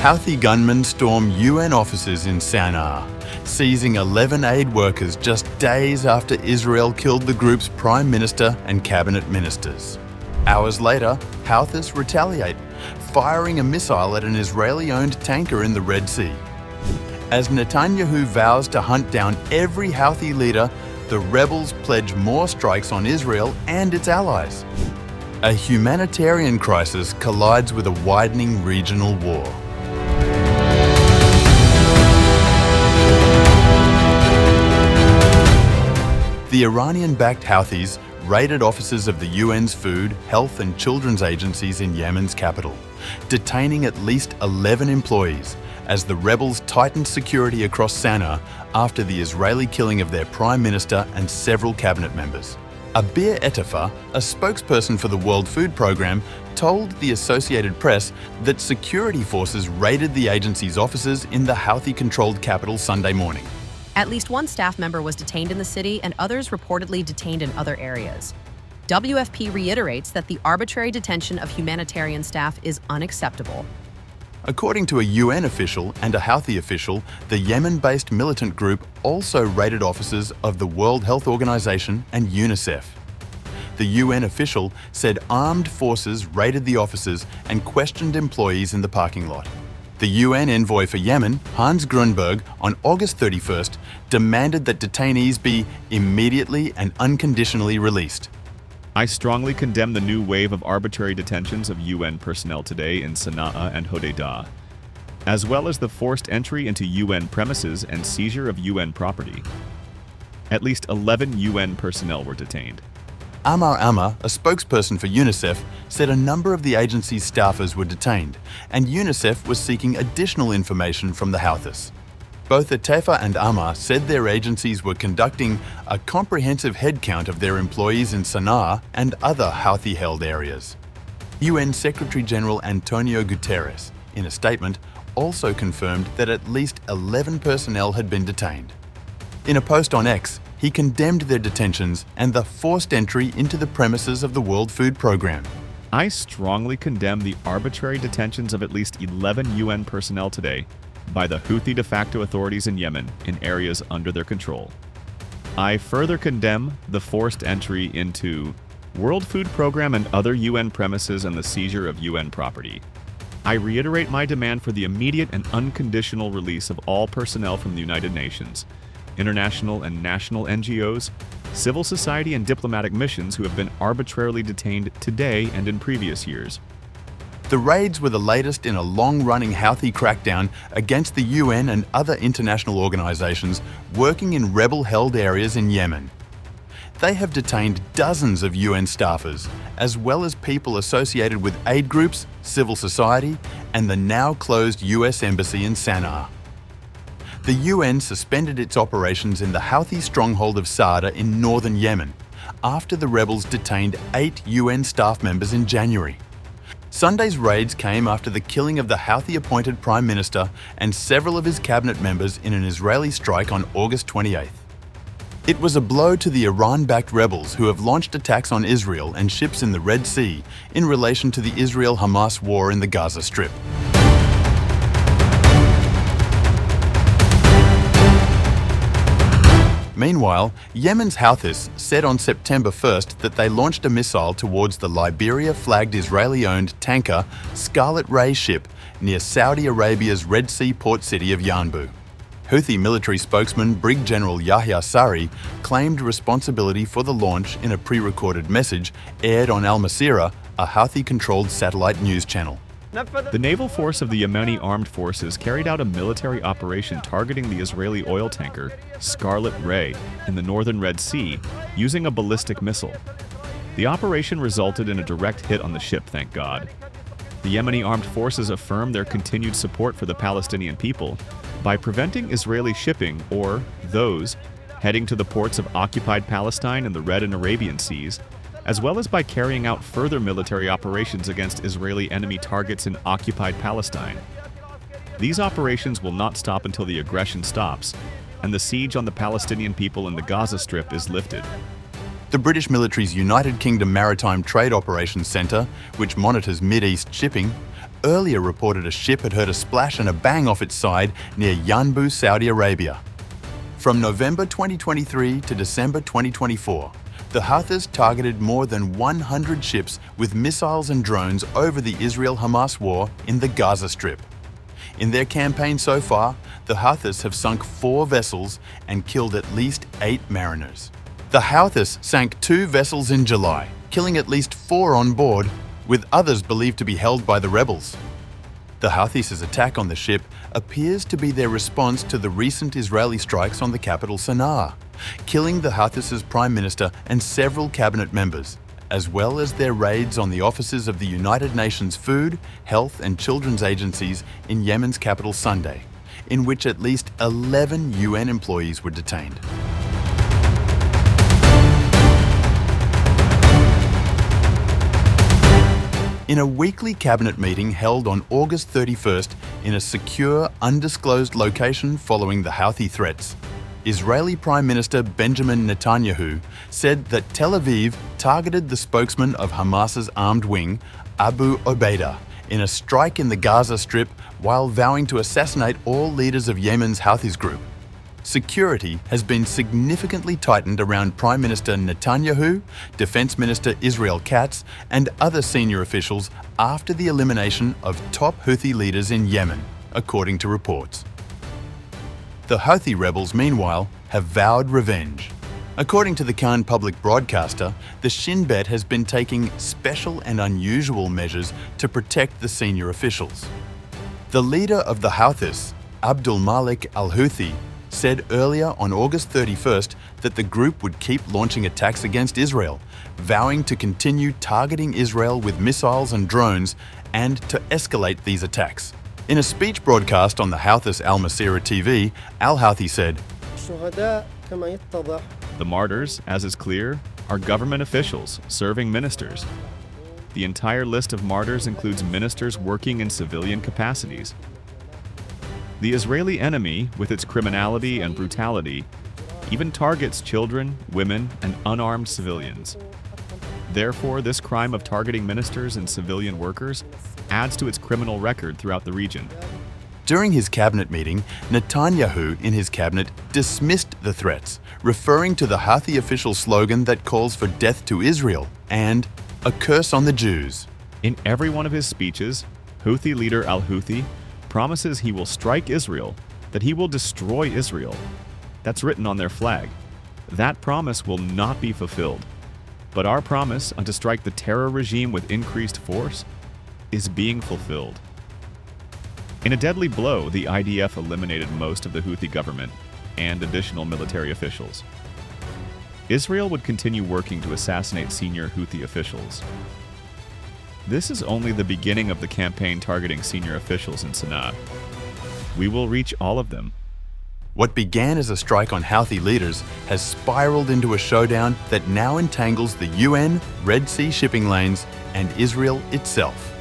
Houthi gunmen storm UN offices in Sana'a, seizing 11 aid workers just days after Israel killed the group's prime minister and cabinet ministers. Hours later, Houthis retaliate, firing a missile at an Israeli-owned tanker in the Red Sea. As Netanyahu vows to hunt down every Houthi leader, the rebels pledge more strikes on Israel and its allies. A humanitarian crisis collides with a widening regional war. The Iranian-backed Houthis raided offices of the UN's food, health and children's agencies in Yemen's capital, detaining at least 11 employees as the rebels tightened security across Sana'a after the Israeli killing of their prime minister and several cabinet members. Abir Etafa, a spokesperson for the World Food Programme, told the Associated Press that security forces raided the agency's offices in the Houthi-controlled capital Sunday morning. At least one staff member was detained in the city and others reportedly detained in other areas. WFP reiterates that the arbitrary detention of humanitarian staff is unacceptable. According to a UN official and a Houthi official, the Yemen-based militant group also raided offices of the World Health Organization and UNICEF. The UN official said armed forces raided the offices and questioned employees in the parking lot. The UN envoy for Yemen, Hans Grunberg, on August 31st, demanded that detainees be immediately and unconditionally released. I strongly condemn the new wave of arbitrary detentions of UN personnel today in Sana'a and Hodeidah, as well as the forced entry into UN premises and seizure of UN property. At least 11 UN personnel were detained. Amar Amar, a spokesperson for UNICEF, said a number of the agency's staffers were detained, and UNICEF was seeking additional information from the Houthis. Both Etafa and Amar said their agencies were conducting a comprehensive headcount of their employees in Sana'a and other Houthi-held areas. UN Secretary-General António Guterres, in a statement, also confirmed that at least 11 personnel had been detained. In a post on X, he condemned their detentions and the forced entry into the premises of the World Food Programme. I strongly condemn the arbitrary detentions of at least 11 UN personnel today by the Houthi de facto authorities in Yemen in areas under their control. I further condemn the forced entry into World Food Programme and other UN premises and the seizure of UN property. I reiterate my demand for the immediate and unconditional release of all personnel from the United Nations, international and national NGOs, civil society and diplomatic missions who have been arbitrarily detained today and in previous years. The raids were the latest in a long-running Houthi crackdown against the UN and other international organizations working in rebel-held areas in Yemen. They have detained dozens of UN staffers, as well as people associated with aid groups, civil society, and the now-closed US Embassy in Sana'a. The UN suspended its operations in the Houthi stronghold of Sa'da in northern Yemen after the rebels detained 8 UN staff members in January. Sunday's raids came after the killing of the Houthi-appointed Prime Minister and several of his cabinet members in an Israeli strike on August 28th. It was a blow to the Iran-backed rebels who have launched attacks on Israel and ships in the Red Sea in relation to the Israel-Hamas war in the Gaza Strip. Meanwhile, Yemen's Houthis said on September 1st that they launched a missile towards the Liberia-flagged Israeli-owned tanker Scarlet Ray ship near Saudi Arabia's Red Sea port city of Yanbu. Houthi military spokesman Brig General Yahya Saree claimed responsibility for the launch in a pre-recorded message aired on Al Masirah, a Houthi-controlled satellite news channel. The naval force of the Yemeni armed forces carried out a military operation targeting the Israeli oil tanker Scarlet Ray in the northern Red Sea using a ballistic missile. The operation resulted in a direct hit on the ship, thank God. The Yemeni armed forces affirmed their continued support for the Palestinian people by preventing Israeli shipping, or those, heading to the ports of occupied Palestine and the Red and Arabian Seas, as well as by carrying out further military operations against Israeli enemy targets in occupied Palestine. These operations will not stop until the aggression stops and the siege on the Palestinian people in the Gaza Strip is lifted. The British military's United Kingdom Maritime Trade Operations Centre, which monitors Mid-East shipping, earlier reported a ship had heard a splash and a bang off its side near Yanbu, Saudi Arabia. From November 2023 to December 2024, the Houthis targeted more than 100 ships with missiles and drones over the Israel-Hamas war in the Gaza Strip. In their campaign so far, the Houthis have sunk 4 vessels and killed at least 8 mariners. The Houthis sank 2 vessels in July, killing at least 4 on board, with others believed to be held by the rebels. The Houthis' attack on the ship appears to be their response to the recent Israeli strikes on the capital Sana'a, killing the Houthis' prime minister and several cabinet members, as well as their raids on the offices of the United Nations Food, Health and Children's Agencies in Yemen's capital Sunday, in which at least 11 UN employees were detained. In a weekly cabinet meeting held on August 31st in a secure, undisclosed location following the Houthi threats, Israeli Prime Minister Benjamin Netanyahu said that Tel Aviv targeted the spokesman of Hamas's armed wing, Abu Obaida, in a strike in the Gaza Strip while vowing to assassinate all leaders of Yemen's Houthis group. Security has been significantly tightened around Prime Minister Netanyahu, Defense Minister Israel Katz, and other senior officials after the elimination of top Houthi leaders in Yemen, according to reports. The Houthi rebels, meanwhile, have vowed revenge. According to the Cannes public broadcaster, the Shin Bet has been taking special and unusual measures to protect the senior officials. The leader of the Houthis, Abdulmalik al-Houthi, said earlier on August 31st that the group would keep launching attacks against Israel, vowing to continue targeting Israel with missiles and drones and to escalate these attacks. In a speech broadcast on the Houthis Al Masirah TV, al-Houthi said, "The martyrs, as is clear, are government officials serving ministers. The entire list of martyrs includes ministers working in civilian capacities. The Israeli enemy, with its criminality and brutality, even targets children, women, and unarmed civilians. Therefore, this crime of targeting ministers and civilian workers adds to its criminal record throughout the region." During his cabinet meeting, Netanyahu in his cabinet dismissed the threats, referring to the Houthi official slogan that calls for death to Israel and a curse on the Jews. In every one of his speeches, Houthi leader al-Houthi promises he will strike Israel, that he will destroy Israel. That's written on their flag. That promise will not be fulfilled. But our promise to strike the terror regime with increased force is being fulfilled. In a deadly blow, the IDF eliminated most of the Houthi government and additional military officials. Israel would continue working to assassinate senior Houthi officials. This is only the beginning of the campaign targeting senior officials in Sana'a. We will reach all of them. What began as a strike on Houthi leaders has spiraled into a showdown that now entangles the UN, Red Sea shipping lanes, and Israel itself.